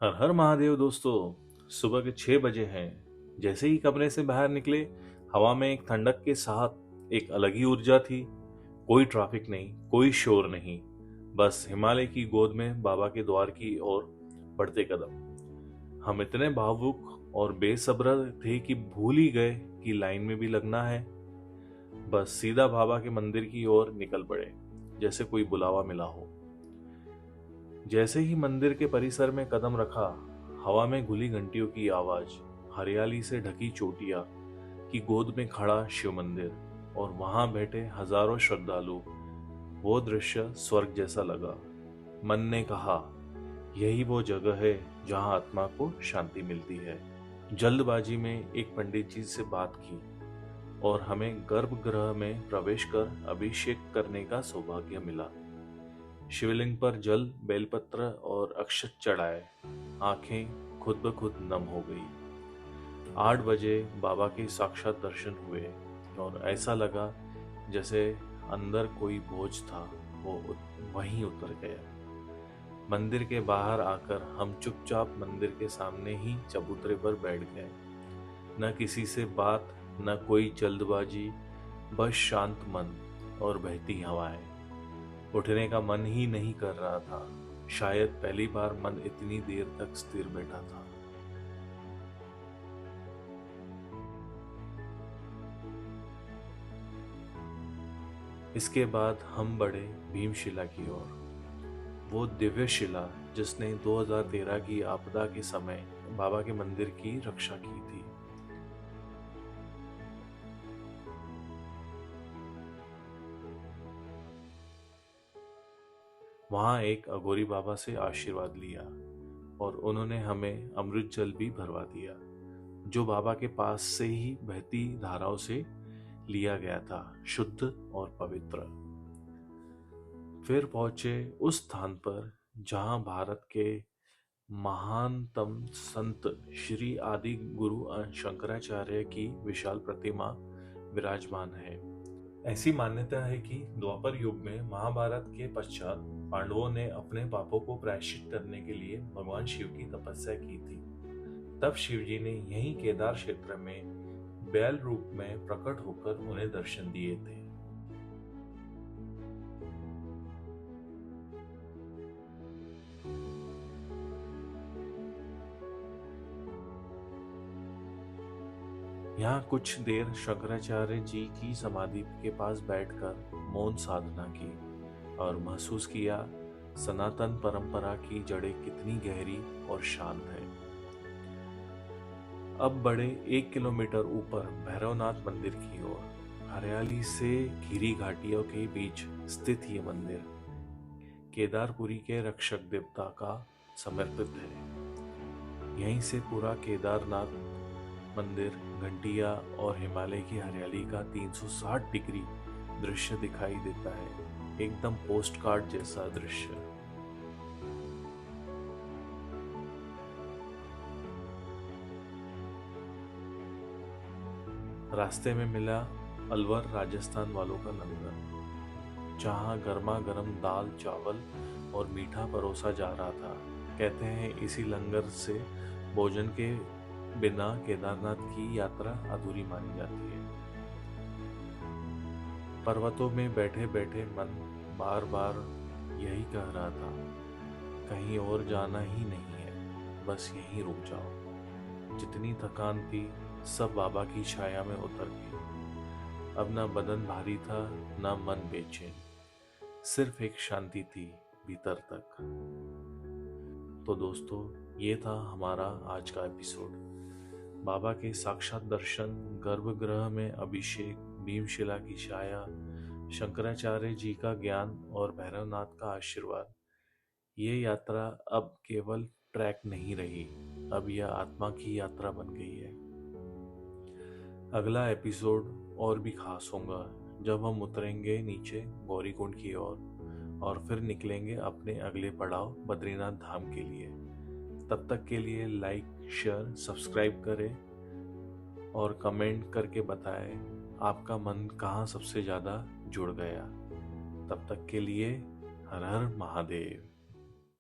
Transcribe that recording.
हर हर महादेव दोस्तों। सुबह के 6 बजे हैं। जैसे ही कमरे से बाहर निकले, हवा में एक ठंडक के साथ एक अलग ही ऊर्जा थी। कोई ट्रैफिक नहीं, कोई शोर नहीं, बस हिमालय की गोद में बाबा के द्वार की ओर बढ़ते कदम। हम इतने भावुक और बेसब्र थे कि भूल ही गए कि लाइन में भी लगना है। बस सीधा बाबा के मंदिर की ओर निकल पड़े, जैसे कोई बुलावा मिला हो। जैसे ही मंदिर के परिसर में कदम रखा, हवा में घुली घंटियों की आवाज, हरियाली से ढकी चोटियां की गोद में खड़ा शिव मंदिर और वहां बैठे हजारों श्रद्धालु, वो दृश्य स्वर्ग जैसा लगा। मन ने कहा, यही वो जगह है जहां आत्मा को शांति मिलती है। जल्दबाजी में एक पंडित जी से बात की और हमें गर्भगृह में प्रवेश कर अभिषेक करने का सौभाग्य मिला। शिवलिंग पर जल, बेलपत्र और अक्षत चढ़ाए। आंखें खुद ब खुद नम हो गई। 8 बजे बाबा के साक्षात दर्शन हुए और ऐसा लगा जैसे अंदर कोई बोझ था, वो वहीं उतर गया। मंदिर के बाहर आकर हम चुपचाप मंदिर के सामने ही चबूतरे पर बैठ गए। न किसी से बात, न कोई जल्दबाजी, बस शांत मन और बहती हवाएं। उठने का मन ही नहीं कर रहा था। शायद पहली बार मन इतनी देर तक स्थिर बैठा था। इसके बाद हम बढ़े भीमशिला की ओर। वो दिव्य शिला जिसने 2013 की आपदा के समय बाबा के मंदिर की रक्षा की थी। वहां एक अघोरी बाबा से आशीर्वाद लिया और उन्होंने हमें अमृत जल भी भरवा दिया, जो बाबा के पास से ही बहती धाराओं से लिया गया था, शुद्ध और पवित्र। फिर पहुंचे उस स्थान पर जहां भारत के महानतम संत श्री आदि गुरु शंकराचार्य की विशाल प्रतिमा विराजमान है। ऐसी मान्यता है कि द्वापर युग में महाभारत के पश्चात पांडवों ने अपने पापों को प्रायश्चित करने के लिए भगवान शिव की तपस्या की थी। तब शिव जी ने यही केदार क्षेत्र में बैल रूप में प्रकट होकर उन्हें दर्शन दिए थे। यहाँ कुछ देर शंकराचार्य जी की समाधि के पास बैठकर मौन साधना की और महसूस किया सनातन परंपरा की जड़ें कितनी गहरी और शांत है। अब बढ़े 1 किलोमीटर ऊपर भैरवनाथ मंदिर की ओर। हरियाली से घिरी घाटियों के बीच स्थित ये मंदिर केदारपुरी के रक्षक देवता का समर्पित है। यहीं से पूरा केदारनाथ मंदिर, घंटिया और हिमालय की हरियाली का 360 डिग्री दृश्य दिखाई देता है, एकदम पोस्ट कार्ड जैसा दृश्य। रास्ते में मिला अलवर राजस्थान वालों का लंगर, जहां गर्मा गर्म दाल चावल और मीठा परोसा जा रहा था। कहते हैं इसी लंगर से भोजन के बिना केदारनाथ की यात्रा अधूरी मानी जाती है। पर्वतों में बैठे बैठे मन बार बार यही कह रहा था, कहीं और जाना ही नहीं है, बस यहीं रुक जाओ। जितनी थकान थी सब बाबा की छाया में उतर गई। अब ना बदन भारी था, ना मन बेचैन, सिर्फ एक शांति थी भीतर तक। तो दोस्तों, ये था हमारा आज का एपिसोड। बाबा के साक्षात दर्शन, गर्भगृह में अभिषेक, भीमशिला की छाया, शंकराचार्य जी का ज्ञान और भैरवनाथ का आशीर्वाद। ये यात्रा अब केवल ट्रैक नहीं रही, अब यह आत्मा की यात्रा बन गई है। अगला एपिसोड और भी खास होगा जब हम उतरेंगे नीचे गौरीकुंड की ओर और फिर निकलेंगे अपने अगले पड़ाव बद्रीनाथ धाम के लिए। तब तक के लिए लाइक, शेयर, सब्सक्राइब करें और कमेंट करके बताएं आपका मन कहाँ सबसे ज़्यादा जुड़ गया। तब तक के लिए हर हर महादेव।